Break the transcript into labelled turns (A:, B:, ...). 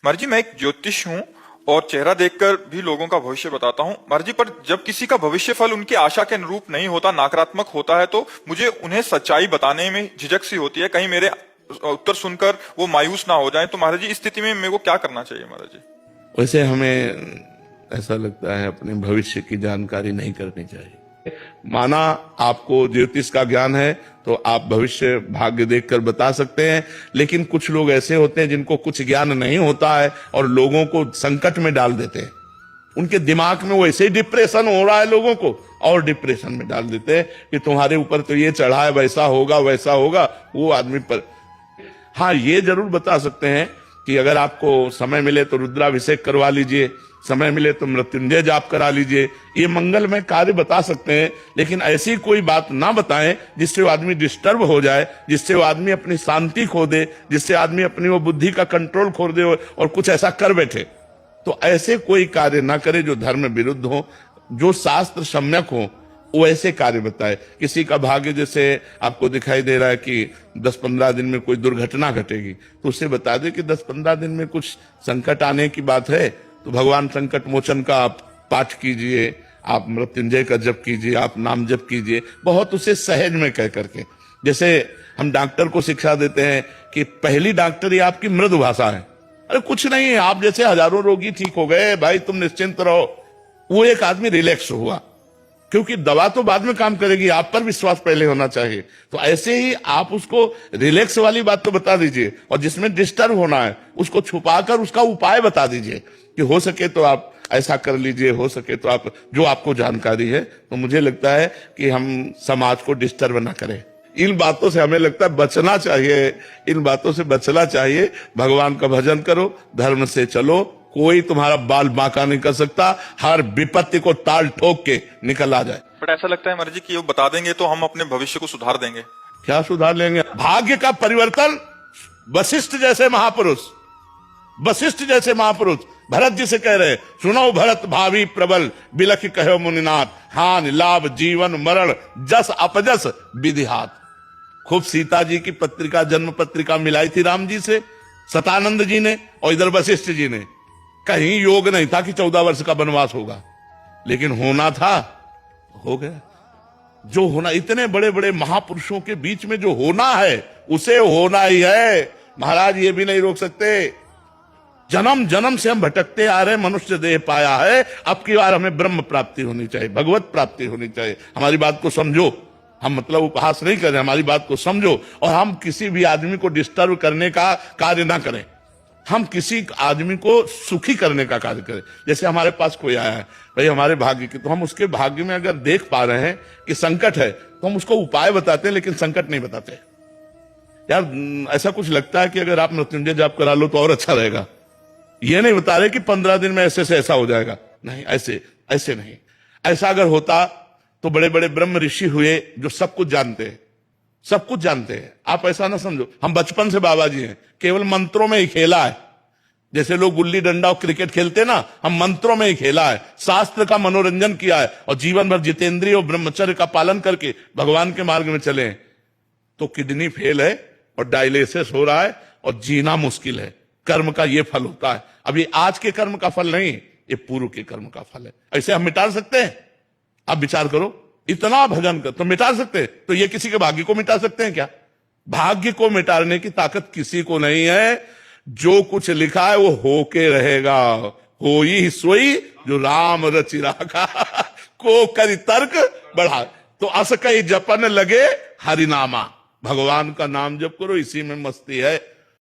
A: महाराज जी, मैं एक ज्योतिष हूँ और चेहरा देखकर भी लोगों का भविष्य बताता हूँ महाराज जी। पर जब किसी का भविष्य फल उनकी आशा के अनुरूप नहीं होता, नकारात्मक होता है, तो मुझे उन्हें सच्चाई बताने में झिझक सी होती है, कहीं मेरे उत्तर सुनकर वो मायूस ना हो जाए। तो महाराज जी, इस स्थिति में मेरे को क्या करना चाहिए महाराज जी?
B: वैसे हमें ऐसा लगता है अपने भविष्य की जानकारी नहीं करनी चाहिए। माना आपको ज्योतिष का ज्ञान है तो आप भविष्य भाग्य देखकर बता सकते हैं, लेकिन कुछ लोग ऐसे होते हैं जिनको कुछ ज्ञान नहीं होता है और लोगों को संकट में डाल देते हैं। उनके दिमाग में वैसे ही डिप्रेशन हो रहा है, लोगों को और डिप्रेशन में डाल देते हैं कि तुम्हारे ऊपर तो ये चढ़ा है, वैसा होगा वैसा होगा। वो आदमी पर हाँ, ये जरूर बता सकते हैं कि अगर आपको समय मिले तो रुद्राभिषेक करवा लीजिए, समय मिले तो मृत्युंजय जाप करा लीजिए। ये मंगलमय कार्य बता सकते हैं, लेकिन ऐसी कोई बात ना बताएं जिससे वो आदमी डिस्टर्ब हो जाए, जिससे वो आदमी अपनी शांति खो दे, जिससे आदमी अपनी वो बुद्धि का कंट्रोल खो दे और कुछ ऐसा कर बैठे। तो ऐसे कोई कार्य ना करे जो धर्म विरुद्ध हो, जो शास्त्र सम्यक हो, वो ऐसे कार्य बताए। किसी का भाग्य जैसे आपको दिखाई दे रहा है कि 10-15 दिन में कोई दुर्घटना घटेगी, तो उसे बता दे कि 10-15 दिन में कुछ संकट आने की बात है, तो भगवान संकट मोचन का आप पाठ कीजिए, आप मृत्युंजय का जप कीजिए, आप नाम जप कीजिए, बहुत उसे सहज में कह करके। जैसे हम डॉक्टर को शिक्षा देते हैं कि पहली डॉक्टरी आपकी मृदु भाषा है। अरे कुछ नहीं है, आप जैसे हजारों रोगी ठीक हो गए भाई, तुम निश्चिंत रहो। वो एक आदमी रिलैक्स हुआ, क्योंकि दवा तो बाद में काम करेगी, आप पर विश्वास पहले होना चाहिए। तो ऐसे ही आप उसको रिलैक्स वाली बात तो बता दीजिए, और जिसमें डिस्टर्ब होना है उसको छुपाकर उसका उपाय बता दीजिए कि हो सके तो आप ऐसा कर लीजिए, हो सके तो आप जो आपको जानकारी है। तो मुझे लगता है कि हम समाज को डिस्टर्ब ना करें। इन बातों से हमें लगता है बचना चाहिए, इन बातों से बचना चाहिए। भगवान का भजन करो, धर्म से चलो, कोई तुम्हारा बाल बांका नहीं कर सकता, हर विपत्ति को ताल ठोक के निकल आ जाए।
A: बट ऐसा लगता है महाराज जी कि वो बता देंगे तो हम अपने भविष्य को सुधार देंगे।
B: क्या सुधार लेंगे? भाग्य का परिवर्तन वशिष्ठ जैसे महापुरुष, वशिष्ठ जैसे महापुरुष भरत जी से कह रहे, सुनो भरत भावी प्रबल, बिलख कहो मुनिनाथ, हानि लाभ जीवन मरण, जस अपजस विधिहात। खूब सीता जी की पत्रिका, जन्म पत्रिका मिलाई थी राम जी से सतानंद जी ने, और इधर वशिष्ठ जी ने। कहीं योग नहीं था कि 14 वर्ष का वनवास होगा, लेकिन होना था, हो गया। जो होना, इतने बड़े बड़े महापुरुषों के बीच में जो होना है उसे होना ही है महाराज, ये भी नहीं रोक सकते। जन्म जन्म से हम भटकते आ रहे, मनुष्य देह पाया है, अब की बार हमें ब्रह्म प्राप्ति होनी चाहिए, भगवत प्राप्ति होनी चाहिए। हमारी बात को समझो, हम मतलब उपहास नहीं करें, हमारी बात को समझो, और हम किसी भी आदमी को डिस्टर्ब करने का कार्य ना करें, हम किसी आदमी को सुखी करने का कार्य करें। जैसे हमारे पास कोई आया है भाई हमारे भाग्य की, तो हम उसके भाग्य में अगर देख पा रहे हैं कि संकट है, तो हम उसको उपाय बताते हैं, लेकिन संकट नहीं बताते। यार ऐसा कुछ लगता है कि अगर आप मृत्युंजय जाप करा लो तो और अच्छा रहेगा, ये नहीं बता रहे कि 15 दिन में ऐसे से ऐसा हो जाएगा, नहीं, ऐसे ऐसे नहीं। ऐसा अगर होता तो बड़े बड़े ब्रह्म ऋषि हुए जो सब कुछ जानते हैं, सब कुछ जानते हैं। आप ऐसा ना समझो हम बचपन से बाबा जी हैं, केवल मंत्रों में ही खेला है। जैसे लोग गुल्ली डंडा और क्रिकेट खेलते ना, हम मंत्रों में ही खेला है, शास्त्र का मनोरंजन किया है, और जीवन भर जितेंद्रिय और ब्रह्मचर्य का पालन करके भगवान के मार्ग में चले हैं। तो किडनी फेल है और डायलिसिस हो रहा है और जीना मुश्किल है। कर्म का ये फल होता है। अब ये आज के कर्म का फल नहीं, ये पूर्व के कर्म का फल है। ऐसे हम मिटा सकते हैं? आप विचार करो, इतना भजन कर तो मिटा सकते हैं, तो ये किसी के भाग्य को मिटा सकते हैं क्या? भाग्य को मिटाने की ताकत किसी को नहीं है। जो कुछ लिखा है वो होके रहेगा, होई सोई जो राम रचि राखा को करी तर्क बढ़ा। तो अस कई जपन लगे हरिनामा, भगवान का नाम जप करो, इसी में मस्ती है।